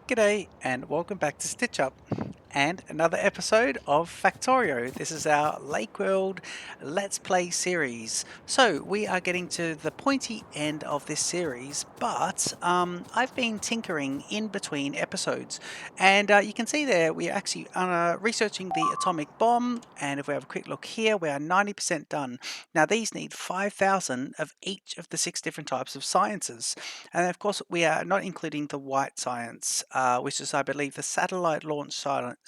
G'day and welcome back to Stitch Up and another episode of Factorio. This is our Lakeworld Let's Play series. So we are getting to the pointy end of this series, but I've been tinkering in between episodes, and you can see there we are actually researching the atomic bomb, and if we have a quick look here, we are 90% done. Now these need 5,000 of each of the 6 different types of sciences, and of course we are not including the white science, which is I believe the satellite launch science,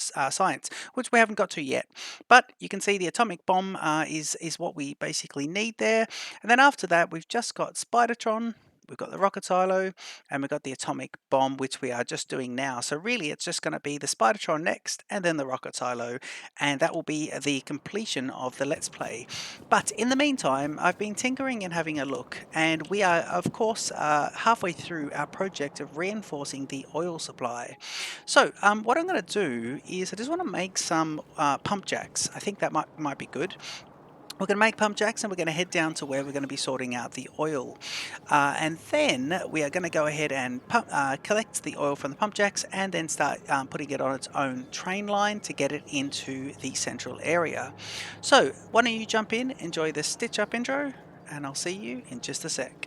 which we haven't got to yet. But you can see the atomic bomb is what we basically need there. And then after that, we've just got Spidertron. We've got the rocket silo, and we've got the atomic bomb, which we are just doing now. So really, it's just going to be the Spidertron next, and then the rocket silo, and that will be the completion of the Let's Play. But in the meantime, I've been tinkering and having a look, and we are, of course, halfway through our project of reinforcing the oil supply. So what I'm going to do is I just want to make some pump jacks. I think that might be good. We're going to make pump jacks and we're going to head down to where we're going to be sorting out the oil. And then we are going to go ahead and collect the oil from the pump jacks and then start putting it on its own train line to get it into the central area. So why don't you jump in, enjoy this Stitch Up intro, and I'll see you in just a sec.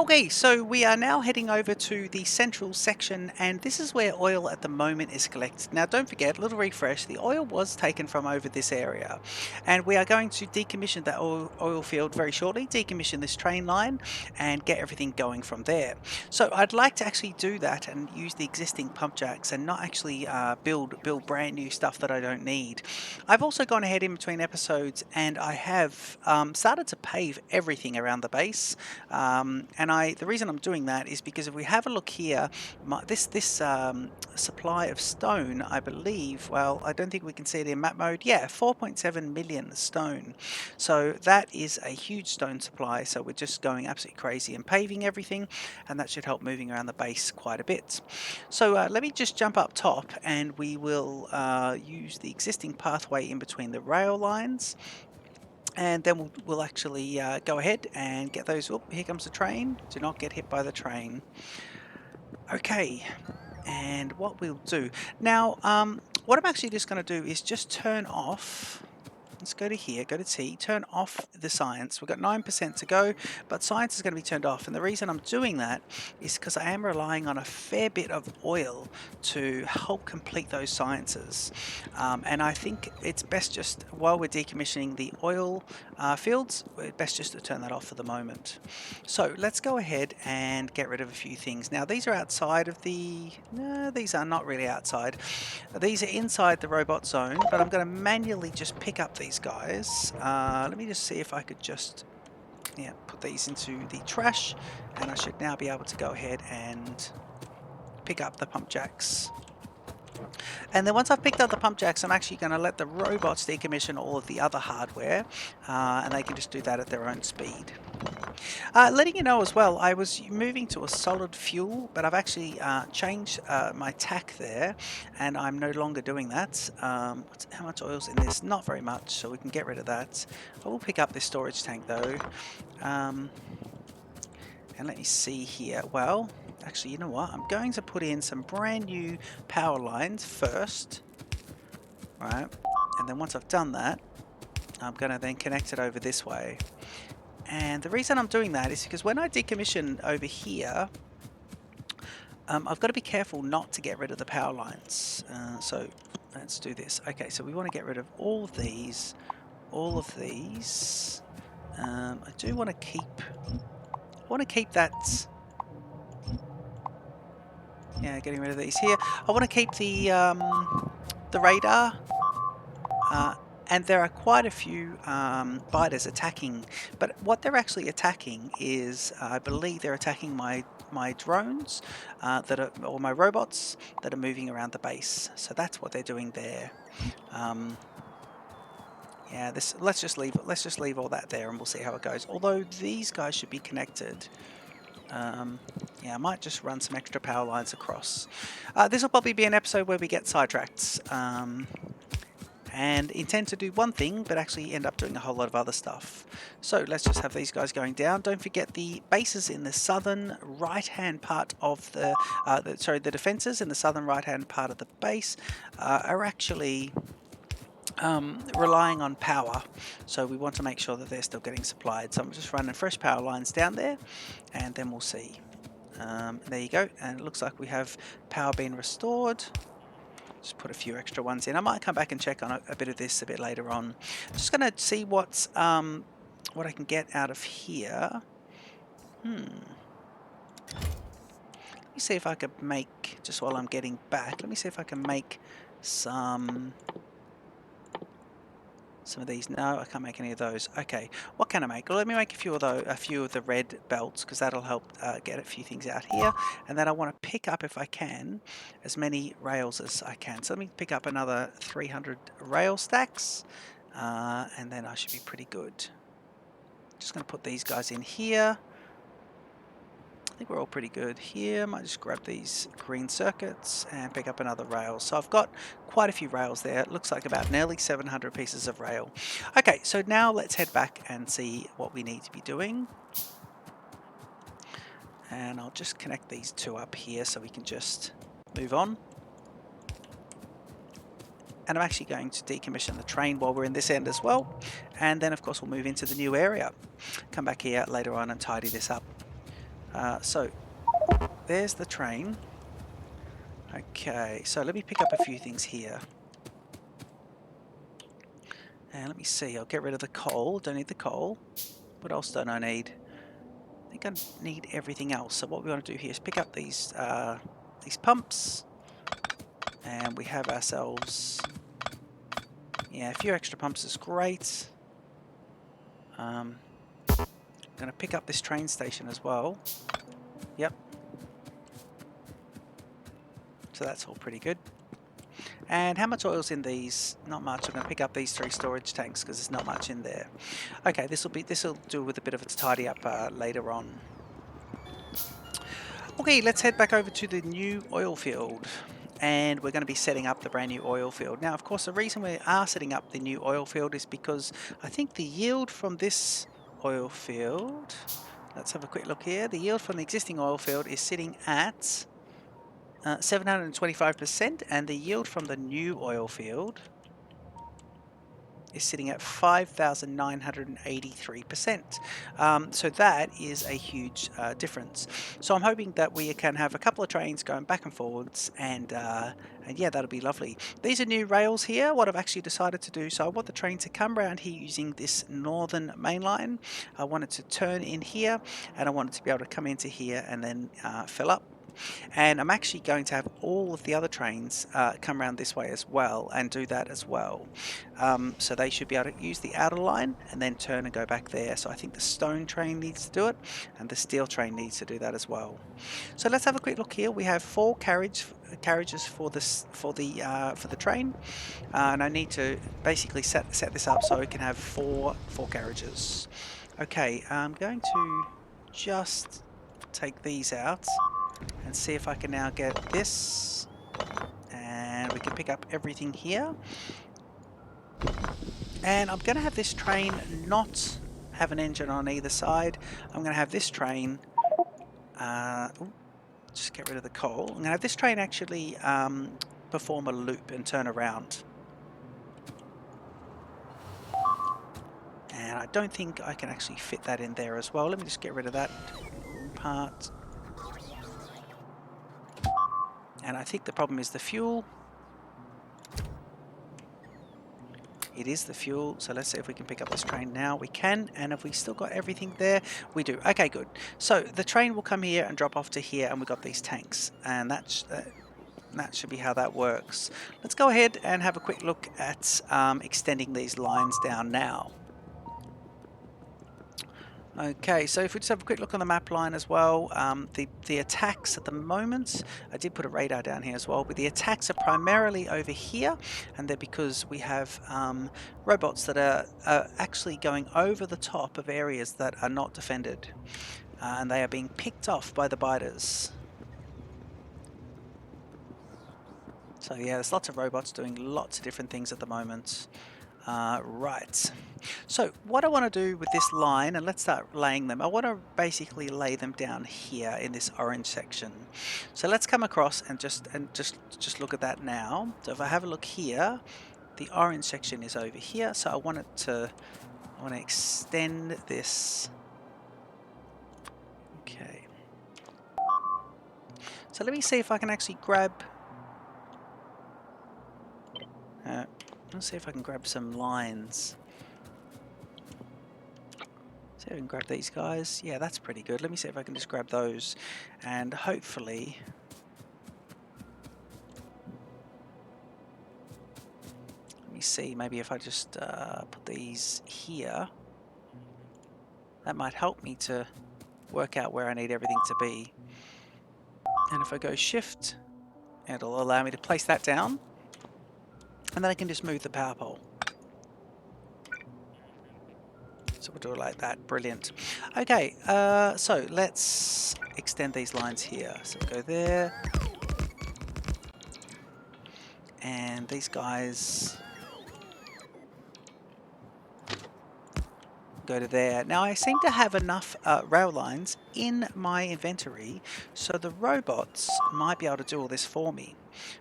Okay, so we are now heading over to the central section, and this is where oil at the moment is collected. Now don't forget, little refresh, the oil was taken from over this area, and we are going to decommission that oil field very shortly, decommission this train line, and get everything going from there. So I'd like to actually do that and use the existing pump jacks and not actually build brand new stuff that I don't need. I've also gone ahead in between episodes and I have started to pave everything around the base, and the reason I'm doing that is because if we have a look here, this supply of stone, I believe, well, I don't think we can see it in map mode. Yeah, 4.7 million stone. So that is a huge stone supply. So we're just going absolutely crazy and paving everything, and that should help moving around the base quite a bit. So let me just jump up top, and we will use the existing pathway in between the rail lines. And then we'll actually go ahead and get those. Oh, here comes the train. Do not get hit by the train. Okay, and what we'll do now, what I'm actually just going to do is just turn off. Let's go to here, go to T, turn off the science. We've got 9% to go, but science is going to be turned off. And the reason I'm doing that is because I am relying on a fair bit of oil to help complete those sciences. And I think it's best just, while we're decommissioning the oil fields, it's best just to turn that off for the moment. So let's go ahead and get rid of a few things. Now these are outside of the, no, these are not really outside. These are inside the robot zone, but I'm going to manually just pick up these guys. Let me just see if I could just put these into the trash, and I should now be able to go ahead and pick up the pump jacks. And then once I've picked up the pump jacks, I'm actually going to let the robots decommission all of the other hardware, and they can just do that at their own speed. Letting you know as well, I was moving to a solid fuel, but I've actually changed my tack there, and I'm no longer doing that. How much oil's in this? Not very much, so we can get rid of that. I will pick up this storage tank though. And let me see here. Well, actually, you know what? I'm going to put in some brand new power lines first. Right, and then once I've done that, I'm going to then connect it over this way. And the reason I'm doing that is because when I decommission over here, I've got to be careful not to get rid of the power lines. So let's do this. Okay, so we want to get rid of all of these, I do want to keep that. Yeah, getting rid of these here. I want to keep the radar. And there are quite a few biters attacking, but what they're actually attacking is, I believe they're attacking my drones or my robots that are moving around the base. So that's what they're doing there. Yeah, let's just leave all that there, and we'll see how it goes. Although these guys should be connected. Yeah, I might just run some extra power lines across. This will probably be an episode where we get sidetracked. and intend to do one thing, but actually end up doing a whole lot of other stuff. So let's just have these guys going down. Don't forget the bases in the southern right-hand part of the defenses in the southern right-hand part of the base are actually relying on power, so we want to make sure that they're still getting supplied. So I'm just running fresh power lines down there, and then we'll see. There you go, and it looks like we have power being restored. Just put a few extra ones in. I might come back and check on a bit of this a bit later on. Just going to see what I can get out of here. Let me see if I could make, just while I'm getting back, let me see if I can make some of these. No, I can't make any of those. Okay, what can I make? Well, let me make a few of the red belts, because that'll help get a few things out here. And then I want to pick up, if I can, as many rails as I can. So let me pick up another 300 rail stacks, and then I should be pretty good. Just going to put these guys in here. I think we're all pretty good here. Might just grab these green circuits and pick up another rail. So I've got quite a few rails there. It looks like about nearly 700 pieces of rail. Okay, so now let's head back and see what we need to be doing. And I'll just connect these two up here so we can just move on. And I'm actually going to decommission the train while we're in this end as well. And then of course we'll move into the new area. Come back here later on and tidy this up. So there's the train. Okay, so let me pick up a few things here. And let me see, I'll get rid of the coal. Don't need the coal. What else don't I need? I think I need everything else. So what we want to do here is pick up these pumps. And we have ourselves, yeah, a few extra pumps is great. I'm going to pick up this train station as well. Yep. So that's all pretty good. And how much oil's in these? Not much. I'm going to pick up these 3 storage tanks because there's not much in there. Okay, this will do with a bit of a tidy up later on. Okay, let's head back over to the new oil field. And we're going to be setting up the brand new oil field. Now, of course, the reason we are setting up the new oil field is because I think the yield from this oil field, let's have a quick look here. The yield from the existing oil field is sitting at 725%, and the yield from the new oil field is sitting at 5,983%. So that is a huge difference. So I'm hoping that we can have a couple of trains going back and forwards, and yeah, that'll be lovely. These are new rails here. What I've actually decided to do, so I want the train to come around here using this northern main line. I want it to turn in here, and I want it to be able to come into here and then fill up. And I'm actually going to have all of the other trains come around this way as well and do that as well. So they should be able to use the outer line and then turn and go back there. So I think the stone train needs to do it, and the steel train needs to do that as well. So let's have a quick look here. We have 4 carriages for the train, and I need to basically set this up so it can have four carriages. Okay, I'm going to just take these out and see if I can now get this, and we can pick up everything here. And I'm going to have this train not have an engine on either side. I'm going to have this train just get rid of the coal. I'm going to have this train actually perform a loop and turn around. And I don't think I can actually fit that in there as well. Let me just get rid of that part. And I think the problem is the fuel. It is the fuel, so let's see if we can pick up this train now. We can, and have we still got everything there? We do. Okay, good. So the train will come here and drop off to here, and we've got these tanks, and that should be how that works. Let's go ahead and have a quick look at extending these lines down now. Okay, so if we just have a quick look on the map line as well, the attacks at the moment, I did put a radar down here as well, but the attacks are primarily over here, and they're because we have robots that are actually going over the top of areas that are not defended, and they are being picked off by the biters. So yeah, there's lots of robots doing lots of different things at the moment. Right. So what I want to do with this line, and let's start laying them. I want to basically lay them down here in this orange section. So let's come across and just look at that now. So if I have a look here, the orange section is over here. So I want to extend this. Okay. So let me see if I can actually grab. Let's see if I can grab some lines. See if I can grab these guys. Yeah, that's pretty good. Let me see if I can just grab those, and hopefully let me see, maybe if I just put these here, that might help me to work out where I need everything to be. And if I go shift, it'll allow me to place that down, and then I can just move the power pole. So we'll do it like that. Brilliant. Okay, so let's extend these lines here. So we'll go there. And these guys go to there. Now I seem to have enough rail lines in my inventory, so the robots might be able to do all this for me.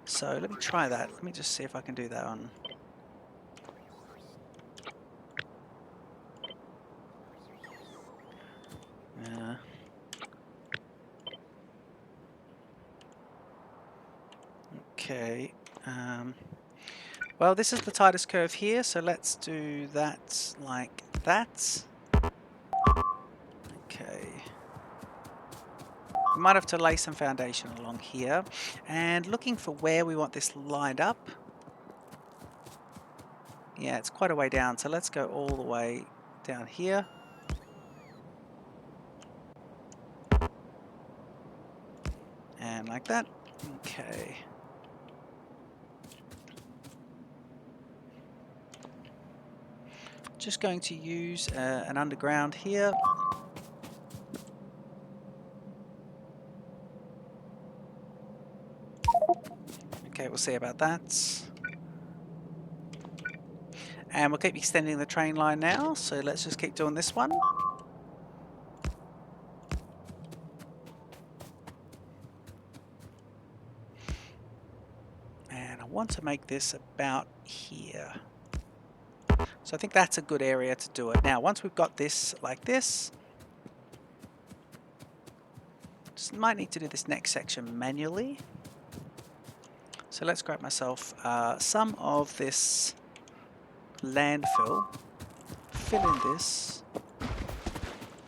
So let me try that. Let me just see if I can do that on... Okay. Well, this is the tightest curve here, so let's do that like that. Okay. We might have to lay some foundation along here. And looking for where we want this lined up. Yeah, it's quite a way down, so let's go all the way down here. And like that. Okay. Just going to use an underground here. Okay, we'll see about that. And we'll keep extending the train line now, so let's just keep doing this one. And I want to make this about here. So I think that's a good area to do it. Now, once we've got this like this, just might need to do this next section manually. So let's grab myself some of this landfill, fill in this,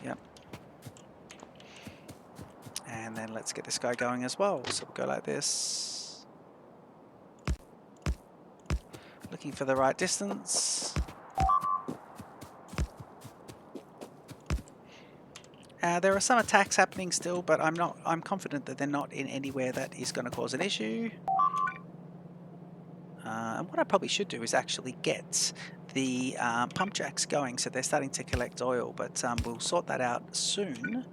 yep, and then let's get this guy going as well. So we'll go like this, looking for the right distance. There are some attacks happening still, but I'm confident that they're not in anywhere that is going to cause an issue. And what I probably should do is actually get the pump jacks going, so they're starting to collect oil, but we'll sort that out soon.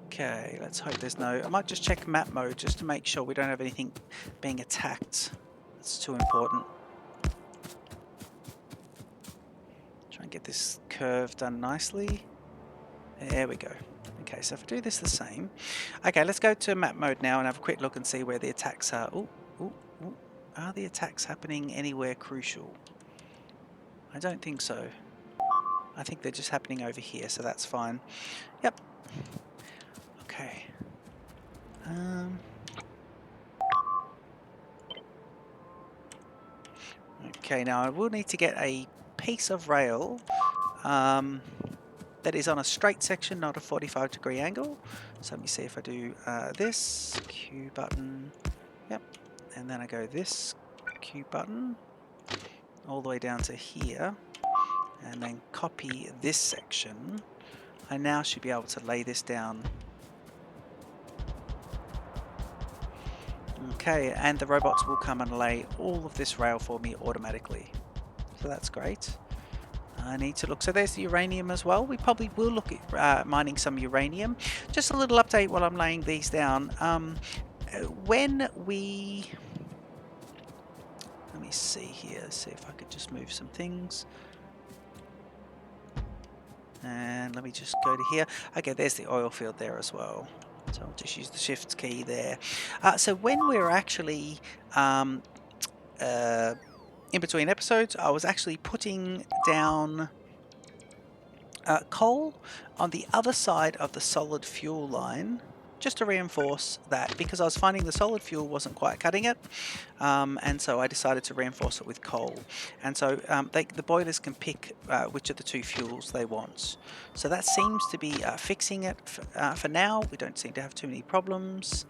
Okay, let's hope there's no... I might just check map mode just to make sure we don't have anything being attacked. That's too important. Try and get this curve done nicely. There we go. Okay, so if I do this the same... Okay, let's go to map mode now and have a quick look and see where the attacks are. Ooh, ooh, ooh. Are the attacks happening anywhere crucial? I don't think so. I think they're just happening over here, so that's fine. Yep. Okay. Okay, now I will need to get a piece of rail that is on a straight section, not a 45-degree angle. So let me see if I do this, Q button, yep, and then I go this, Q button, all the way down to here, and then copy this section. I now should be able to lay this down. Okay, and the robots will come and lay all of this rail for me automatically. So that's great. I need to look. So there's the uranium as well. We probably will look at mining some uranium. Just a little update while I'm laying these down. when we... Let me see here, see if I could just move some things. And let me just go to here. Okay, there's the oil field there as well. So I'll just use the shift key there. So when we're actually in between episodes, I was actually putting down coal on the other side of the solid fuel line, just to reinforce that, because I was finding the solid fuel wasn't quite cutting it, and so I decided to reinforce it with coal. And so the boilers can pick which of the two fuels they want. So that seems to be fixing it for now. We don't seem to have too many problems.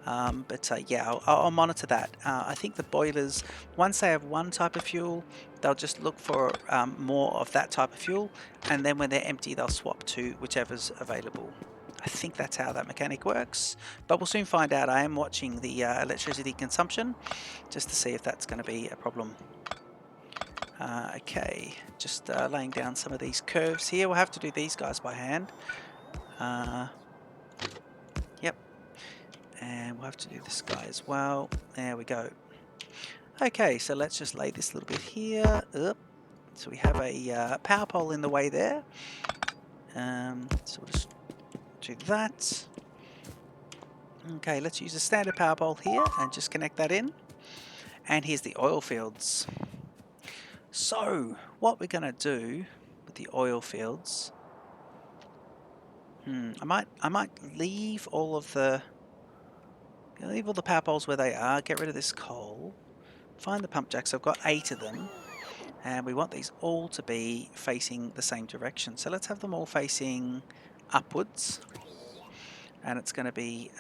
But yeah, I'll monitor that. I think the boilers, once they have one type of fuel, they'll just look for more of that type of fuel, and then when they're empty, they'll swap to whichever's available. I think that's how that mechanic works, but we'll soon find out. I am watching the electricity consumption just to see if that's going to be a problem. Okay, just laying down some of these curves here. We'll have to do these guys by hand. Yep. And we'll have to do this guy as well. There we go. Okay, so let's just lay this little bit here. So we have a power pole in the way there. So we'll just do that. Okay, let's use a standard power pole here and just connect that in. And here's the oil fields. So what we're going to do with the oil fields, I might leave all the power poles where they are, get rid of this coal, find the pump jacks. I've got 8 of them, and we want these all to be facing the same direction. So let's have them all facing upwards, and it's going to be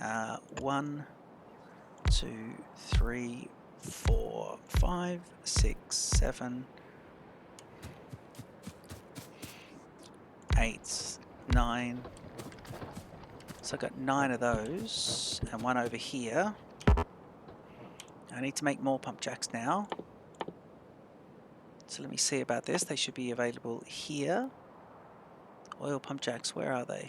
1, 2, 3, 4, 5, 6, 7, 8, 9. So I've got 9 of those, and 1 over here. I need to make more pump jacks now. So let me see about this. They should be available here. Oil pump jacks, where are they?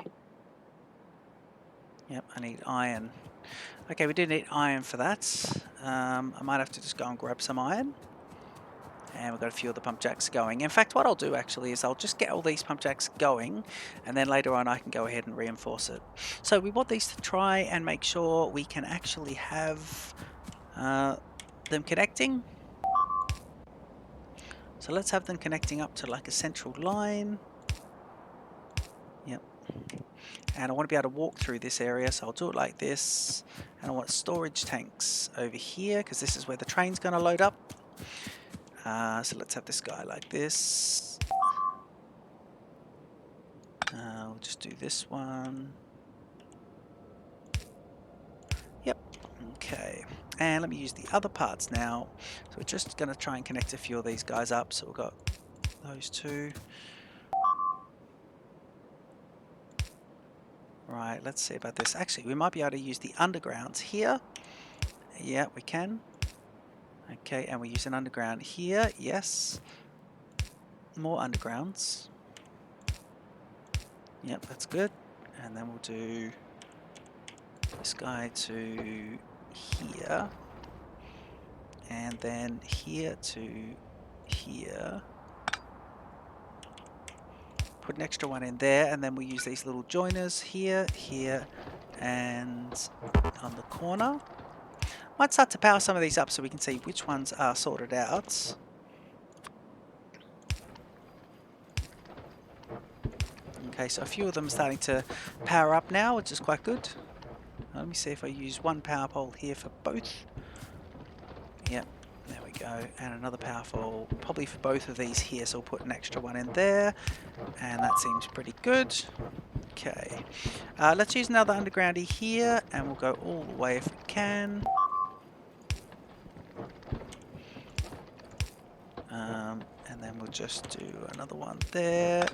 Yep, I need iron. Okay, we do need iron for that. I might have to just go and grab some iron. And we've got a few of the pump jacks going. In fact, what I'll do actually is I'll just get all these pump jacks going, and then later on I can go ahead and reinforce it. So we want these to try and make sure we can actually have them connecting. So let's have them connecting up to like a central line. Yep. And I want to be able to walk through this area, so I'll do it like this. And I want storage tanks over here, because this is where the train's going to load up. So let's have this guy like this. We'll just do this one. Yep. Okay. And let me use the other parts now. So we're just going to try and connect a few of these guys up. So we've got those 2. Right, let's see about this. Actually, we might be able to use the undergrounds here. Yeah, we can. Okay, and we use an underground here. Yes. More undergrounds. Yep, that's good. And then we'll do this guy to here. And then here to here. Put an extra one in there, and then we use these little joiners here, here, and on the corner. Might start to power some of these up so we can see which ones are sorted out. Okay, so a few of them are starting to power up now, which is quite good. Let me see if I use one power pole here for both. Yep, there we go. And another power pole probably for both of these here, so we'll put an extra one in there. And that seems pretty good. Okay, let's use another undergroundy here, and we'll go all the way if we can. And then we'll just do another one there.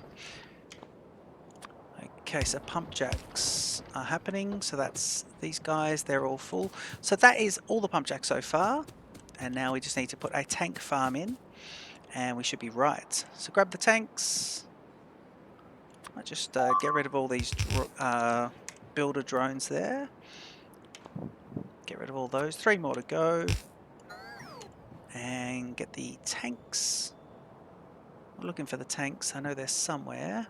Okay, so pump jacks are happening. So that's these guys, they're all full. So that is all the pump jacks so far. And now we just need to put a tank farm in, and we should be right. So grab the tanks. Might just get rid of all these builder drones there. Get rid of all those. 3 more to go. And get the tanks. I'm looking for the tanks. I know they're somewhere.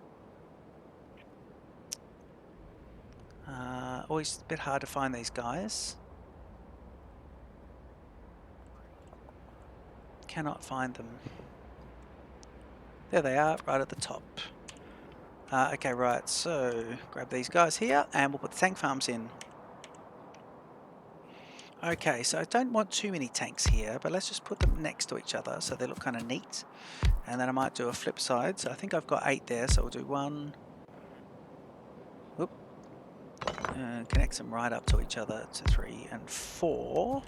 Always a bit hard to find these guys. Cannot find them. There they are, right at the top. Okay, right, so grab these guys here and we'll put the tank farms in. Okay, so I don't want too many tanks here, but let's just put them next to each other so they look kind of neat. And then I might do a flip side. So I think I've got 8 there, so we'll do 1. Whoop. Connect them right up to each other to 3 and 4.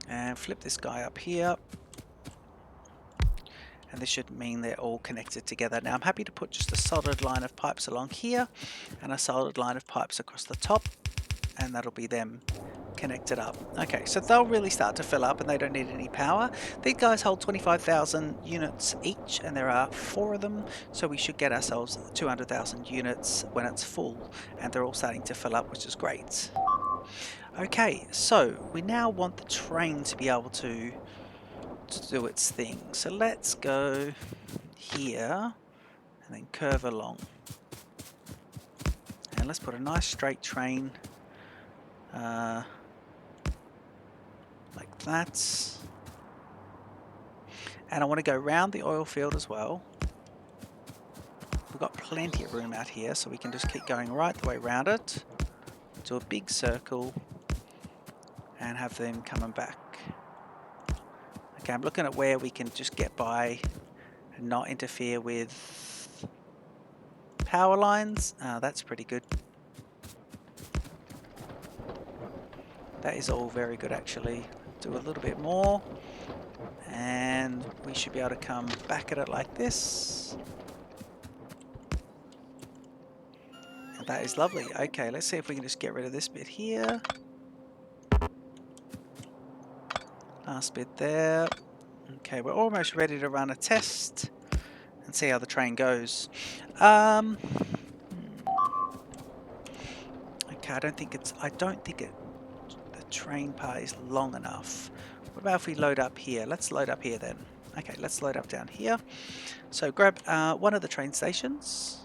And flip this guy up here. And this should mean they're all connected together. Now I'm happy to put just a solid line of pipes along here and a solid line of pipes across the top, and that'll be them connected up. Okay, so they'll really start to fill up and they don't need any power. These guys hold 25,000 units each and there are 4 of them, so we should get ourselves 200,000 units when it's full, and they're all starting to fill up, which is great. Okay, so we now want the train to be able to do its thing. So let's go here and then curve along. And let's put a nice straight train like that. And I want to go round the oil field as well. We've got plenty of room out here, so we can just keep going right the way around it. Do a big circle and have them coming back. Okay, I'm looking at where we can just get by and not interfere with power lines. That's pretty good. That is all very good actually. Do a little bit more and we should be able to come back at it like this. And that is lovely. Okay, let's see if we can just get rid of this bit here. Last bit there. Okay, we're almost ready to run a test and see how the train goes. Okay, I don't think the train part is long enough. What about if we load up here? Let's load up here then. Okay, let's load up down here. So grab one of the train stations.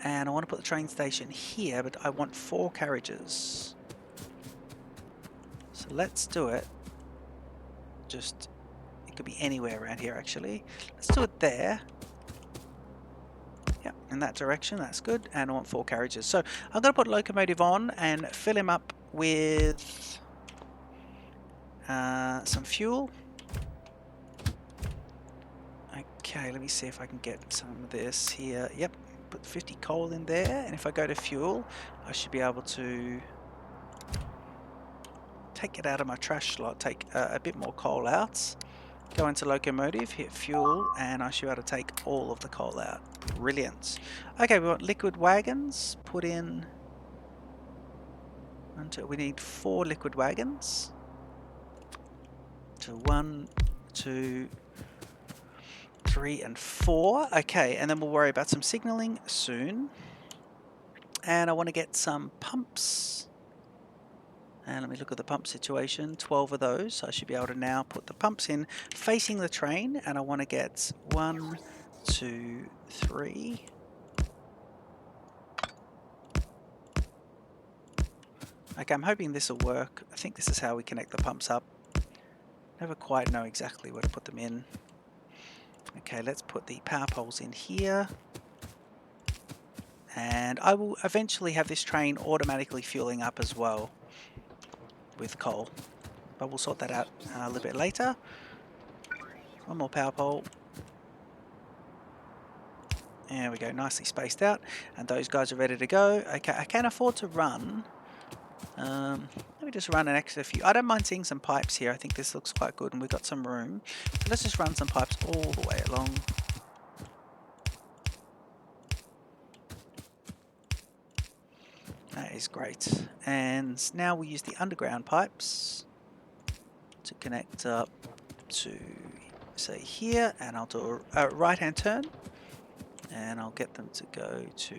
And I want to put the train station here, but I want 4 carriages. So let's do it. Just, it could be anywhere around here actually. Let's do it there. Yep, in that direction, that's good. And I want 4 carriages. So I'm going to put locomotive on and fill him up with some fuel. Okay, let me see if I can get some of this here. Yep, put 50 coal in there. And if I go to fuel, I should be able to take it out of my trash slot, take a bit more coal out, go into locomotive, hit fuel, and I should be able to take all of the coal out. Brilliant. Okay, we want liquid wagons, put in, until we need 4 liquid wagons. So 1, 2, 3 and 4. Okay, and then we'll worry about some signaling soon. And I want to get some pumps. And let me look at the pump situation, 12 of those. So I should be able to now put the pumps in facing the train, and I want to get 1, 2, 3. Okay, I'm hoping this will work. I think this is how we connect the pumps up. Never quite know exactly where to put them in. Okay, let's put the power poles in here. And I will eventually have this train automatically fueling up as well with coal, but we'll sort that out a little bit later. 1 more power pole. There we go, nicely spaced out, and those guys are ready to go. Okay, I can afford to run. Let me just run an extra few. I don't mind seeing some pipes here. I think this looks quite good and we've got some room. So let's just run some pipes all the way along. That is great. And now we use the underground pipes to connect up to, say, here. And I'll do a right-hand turn. And I'll get them to go to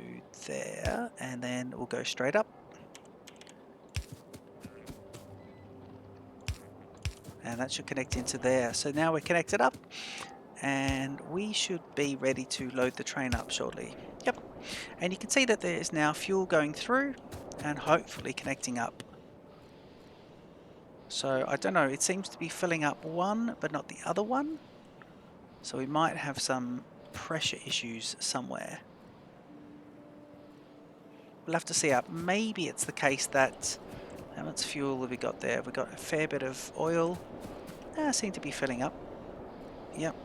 there, and then we'll go straight up. And that should connect into there. So now we're connected up, and we should be ready to load the train up shortly. Yep. And you can see that there is now fuel going through and hopefully connecting up. So I don't know, it seems to be filling up one but not the other one. So we might have some pressure issues somewhere. We'll have to see up. Maybe it's the case that, how much fuel have we got there? We've got a fair bit of oil. Seem to be filling up. Yep.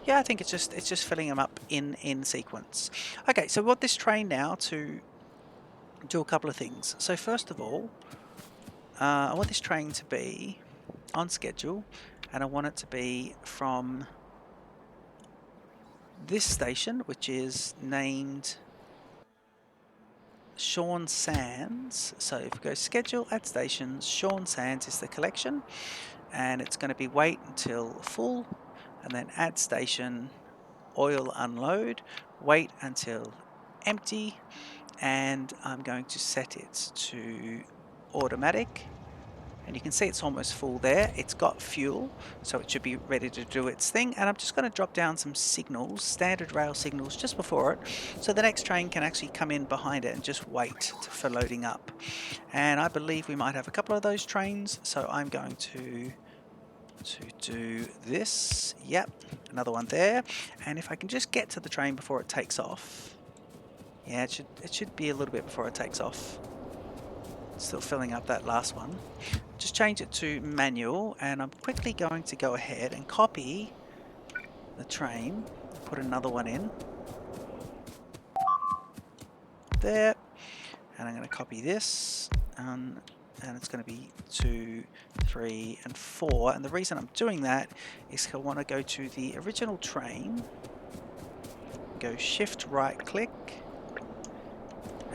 Yeah, I think it's just filling them up in sequence. Okay, so we want this train now to do a couple of things. So first of all, I want this train to be on schedule, and I want it to be from this station, which is named Sean Sands. So if we go schedule, add stations, Sean Sands is the collection, and it's going to be wait until full, and then add station, oil unload, wait until empty, and I'm going to set it to automatic. And you can see it's almost full there. It's got fuel, so it should be ready to do its thing. And I'm just going to drop down some signals, standard rail signals, just before it, so the next train can actually come in behind it and just wait for loading up. And I believe we might have a couple of those trains, so I'm going to do this. Yep, another one there. And if I can just get to the train before it takes off. Yeah, it should be a little bit before it takes off. Still filling up that last one. Just change it to manual, and I'm quickly going to go ahead and copy the train, put another one in there, and I'm going to copy this, and it's going to be 2, 3, and 4. And the reason I'm doing that is I want to go to the original train, go shift right click,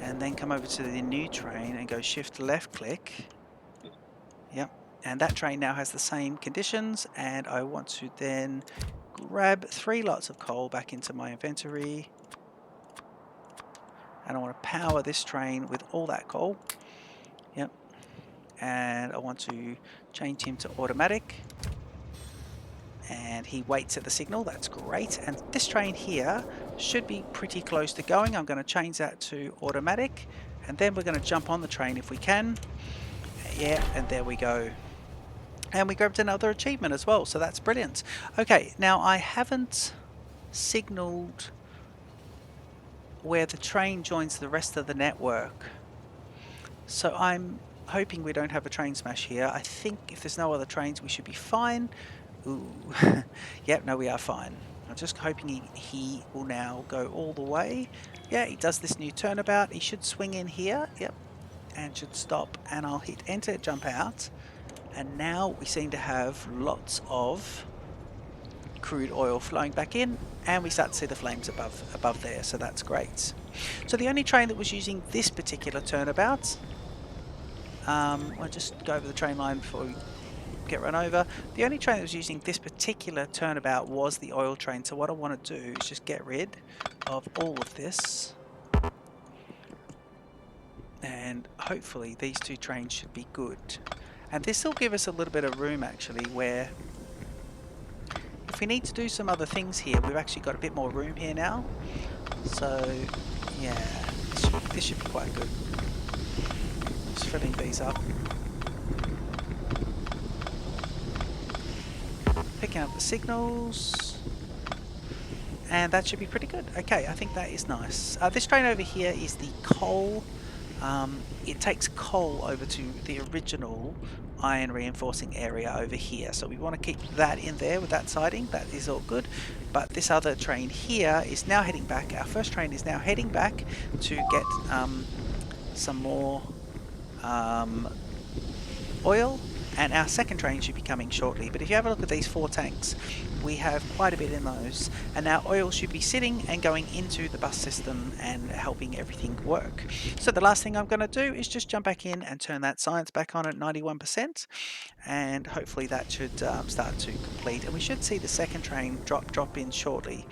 and then come over to the new train and go shift left click. Yep, and that train now has the same conditions, and I want to then grab 3 lots of coal back into my inventory, and I want to power this train with all that coal. Yep, and I want to change him to automatic, and he waits at the signal. That's great. And this train here should be pretty close to going. I'm going to change that to automatic, and then we're going to jump on the train if we can. Yeah, and there we go. And we grabbed another achievement as well, so that's brilliant. Okay, now I haven't signaled where the train joins the rest of the network, so I'm hoping we don't have a train smash here. I think if there's no other trains, we should be fine. Ooh, yep, no, we are fine. I'm just hoping he will now go all the way. Yeah, he does this new turnabout. He should swing in here, yep, and should stop, and I'll hit enter, jump out, and now we seem to have lots of crude oil flowing back in, and we start to see the flames above there, so that's great. So the only train that was using this particular turnabout, I'll just go over the train line before we get run over. The only train that was using this particular turnabout was the oil train, so what I want to do is just get rid of all of this, and hopefully these 2 trains should be good. And this will give us a little bit of room actually, where if we need to do some other things here, we've actually got a bit more room here now. So yeah, this should be quite good. Just filling these up. Picking up the signals, and that should be pretty good. Okay, I think that is nice. This train over here is the coal. It takes coal over to the original iron reinforcing area over here, so we want to keep that in there with that siding. That is all good. But this other train here is now heading back. Our first train is now heading back to get some more oil, and our second train should be coming shortly. But if you have a look at these 4 tanks, we have quite a bit in those, and our oil should be sitting and going into the bus system and helping everything work. So the last thing I'm going to do is just jump back in and turn that science back on at 91%, and hopefully that should start to complete, and we should see the second train drop in shortly,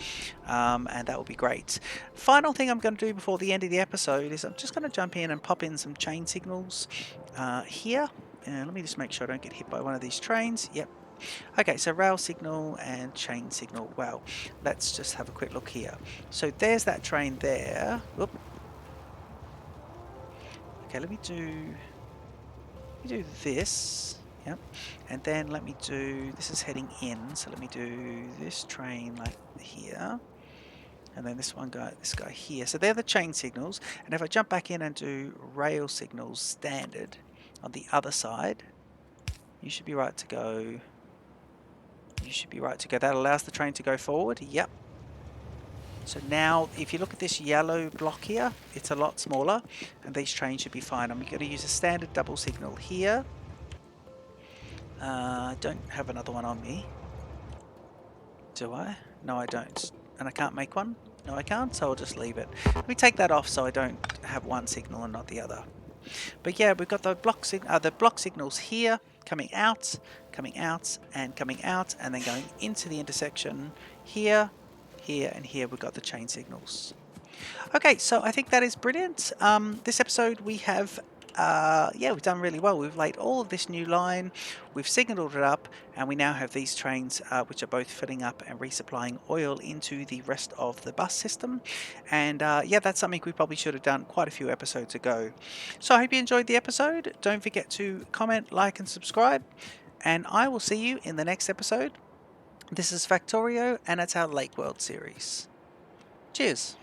and that will be great. Final thing I'm going to do before the end of the episode is I'm just going to jump in and pop in some chain signals here. And let me just make sure I don't get hit by one of these trains. Yep. Okay, so rail signal and chain signal. Well, let's just have a quick look here. So there's that train there. Whoop. Okay, let me do this. Yep. And then let me do, this is heading in, so let me do this train like here. And then this guy here. So they're the chain signals. And if I jump back in and do rail signals standard on the other side, you should be right to go. You should be right to go. That allows the train to go forward. Yep. So now, if you look at this yellow block here, it's a lot smaller, and these trains should be fine. I'm going to use a standard double signal here. I don't have another one on me. Do I? No, I don't. And I can't make one? No, I can't, so I'll just leave it. Let me take that off so I don't have one signal and not the other. But yeah, we've got the block signals here, coming out, and coming out, and then going into the intersection here, here, and here. We've got the chain signals. Okay, so I think that is brilliant. This episode we have, yeah, we've done really well. We've laid all of this new line, we've signalled it up, and we now have these trains which are both filling up and resupplying oil into the rest of the bus system. And yeah, that's something we probably should have done quite a few episodes ago. So I hope you enjoyed the episode. Don't forget to comment, like, and subscribe. And I will see you in the next episode. This is Factorio, and it's our Lakeworld series. Cheers.